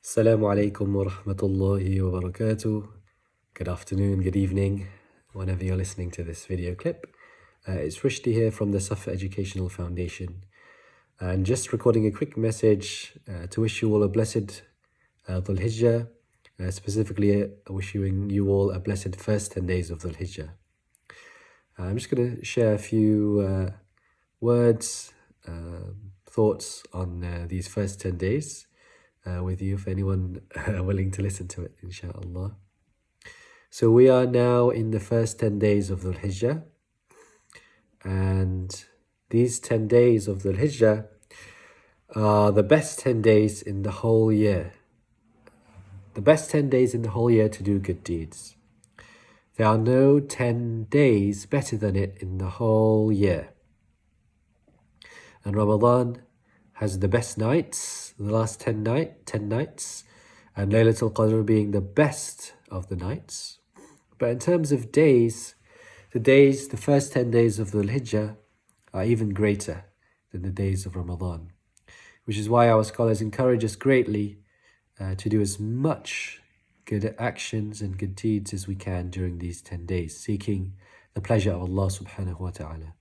Assalamu alaikum wa rahmatullahi wa barakatuh. Good afternoon, good evening, whenever you're listening to this video clip. It's Rushdie here from the Safa Educational Foundation. And just recording a quick message to wish you all a blessed Dhul Hijjah. Specifically, wishing you all a blessed first 10 days of Dhul Hijjah. I'm just going to share a few words, thoughts on these first 10 days. With you, if anyone willing to listen to it, inshallah. So we are now in the first 10 days of Dhul Hijjah, and these 10 days of Dhul Hijjah are the best 10 days in the whole year. The best 10 days in the whole year to do good deeds. There are no 10 days better than it in the whole year. And Ramadan has the best nights, the last 10 nights, and Laylatul Qadr being the best of the nights. But in terms of days, the first 10 days of Dhul Hijjah are even greater than the days of Ramadan, which is why our scholars encourage us greatly to do as much good actions and good deeds as we can during these 10 days, seeking the pleasure of Allah subhanahu wa ta'ala.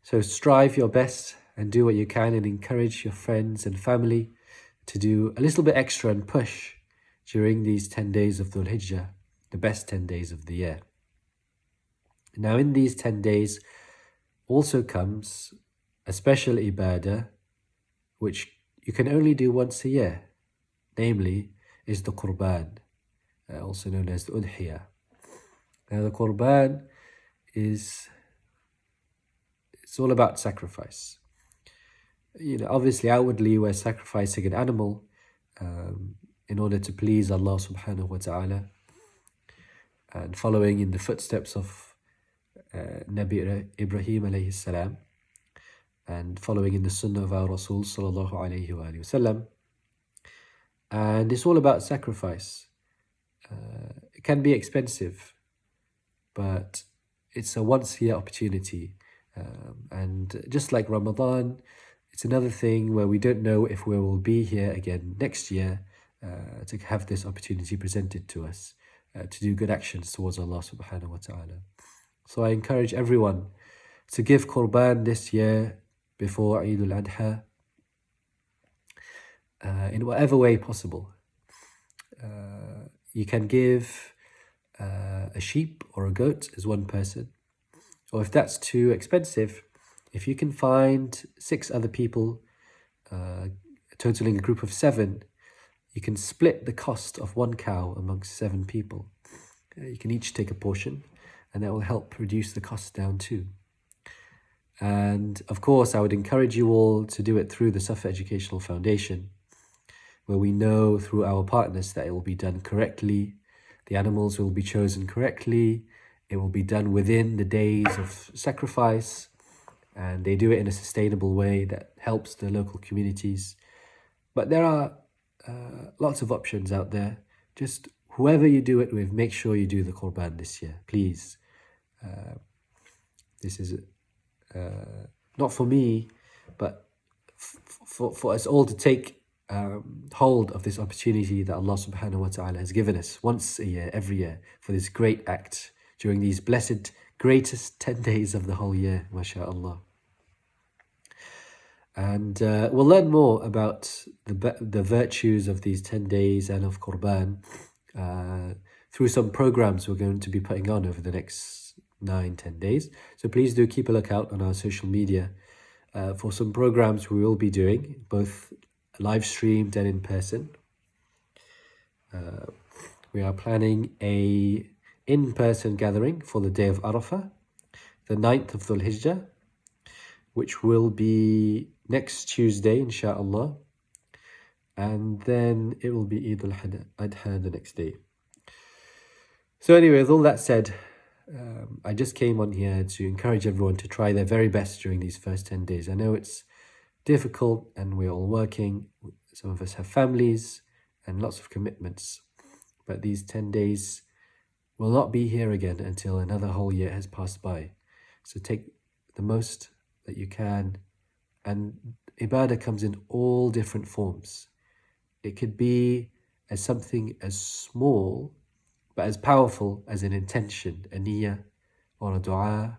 So strive your best and do what you can, and encourage your friends and family to do a little bit extra and push during these 10 days of Dhul Hijjah, the best 10 days of the year. Now in these 10 days also comes a special ibadah which you can only do once a year, namely is the Qurban, also known as the Udhiyah. Now the Qurban it's all about sacrifice. Obviously outwardly we're sacrificing an animal in order to please Allah subhanahu wa ta'ala, and following in the footsteps of Nabi Ibrahim alayhi salam, and following in the sunnah of our Rasul sallallahu alayhi wa sallam. And it's all about sacrifice. It can be expensive, but it's a once-a-year opportunity. And just like Ramadan, it's another thing where we don't know if we will be here again next year to have this opportunity presented to us to do good actions towards Allah subhanahu wa ta'ala. So I encourage everyone to give Qurban this year before Eid al-Adha in whatever way possible. You can give a sheep or a goat as one person, or if that's too expensive, if you can find 6 other people, totaling a group of 7, you can split the cost of 1 cow amongst 7 people. You can each take a portion, and that will help reduce the cost down too. And of course, I would encourage you all to do it through the Safa Educational Foundation, where we know through our partners that it will be done correctly, the animals will be chosen correctly, it will be done within the days of sacrifice, and they do it in a sustainable way that helps the local communities. But there are lots of options out there. Just whoever you do it with, make sure you do the Qurban this year, please. This is not for me, but for us all to take hold of this opportunity that Allah subhanahu wa ta'ala has given us once a year, every year, for this great act during these blessed, greatest 10 days of the whole year, mashallah. And we'll learn more about the virtues of these 10 days and of Qurban through some programs we're going to be putting on over the next 9-10 days. So please do keep a lookout on our social media for some programs we will be doing, both live streamed and in person. We are planning a in-person gathering for the day of Arafah, the 9th of Dhul Hijjah, which will be next Tuesday, inshallah. And then it will be Eid al-Adha the next day. So anyway, with all that said, I just came on here to encourage everyone to try their very best during these first 10 days. I know it's difficult and we're all working. Some of us have families and lots of commitments. But these 10 days will not be here again until another whole year has passed by. So take the most that you can. And ibadah comes in all different forms. It could be as something as small but as powerful as an intention, a niyyah or a dua,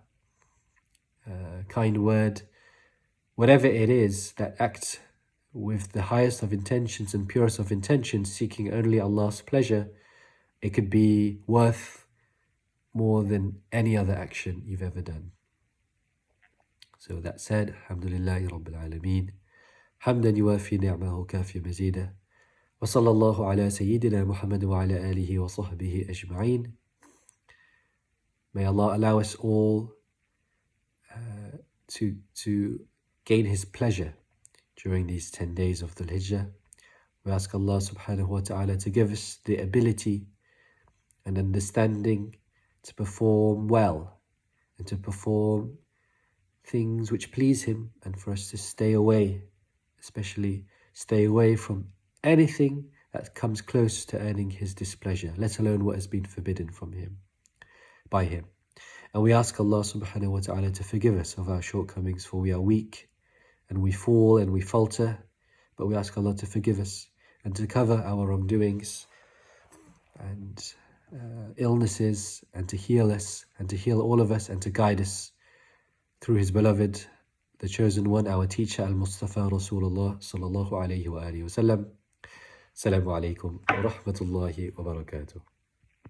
a kind word, whatever it is that acts with the highest of intentions and purest of intentions, seeking only Allah's pleasure. It could be worth more than any other action you've ever done. So that said, Alhamdulillahi Rabbil Alameen, Hamdan yuwafi ni'mahu kafi mazida, wa sallallahu ala Sayyidina Muhammad wa ala alihi wa sahbihi ajma'een. May Allah allow us all to gain His pleasure during these 10 days of Dhul Hijjah. We ask Allah subhanahu wa ta'ala to give us the ability and understanding to perform well and to perform things which please Him, and for us to stay away, especially stay away from anything that comes close to earning His displeasure, let alone what has been forbidden from Him, by Him. And we ask Allah subhanahu wa ta'ala to forgive us of our shortcomings, for we are weak and we fall and we falter, but we ask Allah to forgive us and to cover our wrongdoings and illnesses, and to heal us and to heal all of us and to guide us through His beloved, the chosen one, our teacher, Al-Mustafa Rasulullah sallallahu alayhi wa alihi wa sallam. Assalamu alaikum wa rahmatullahi wa barakatuh.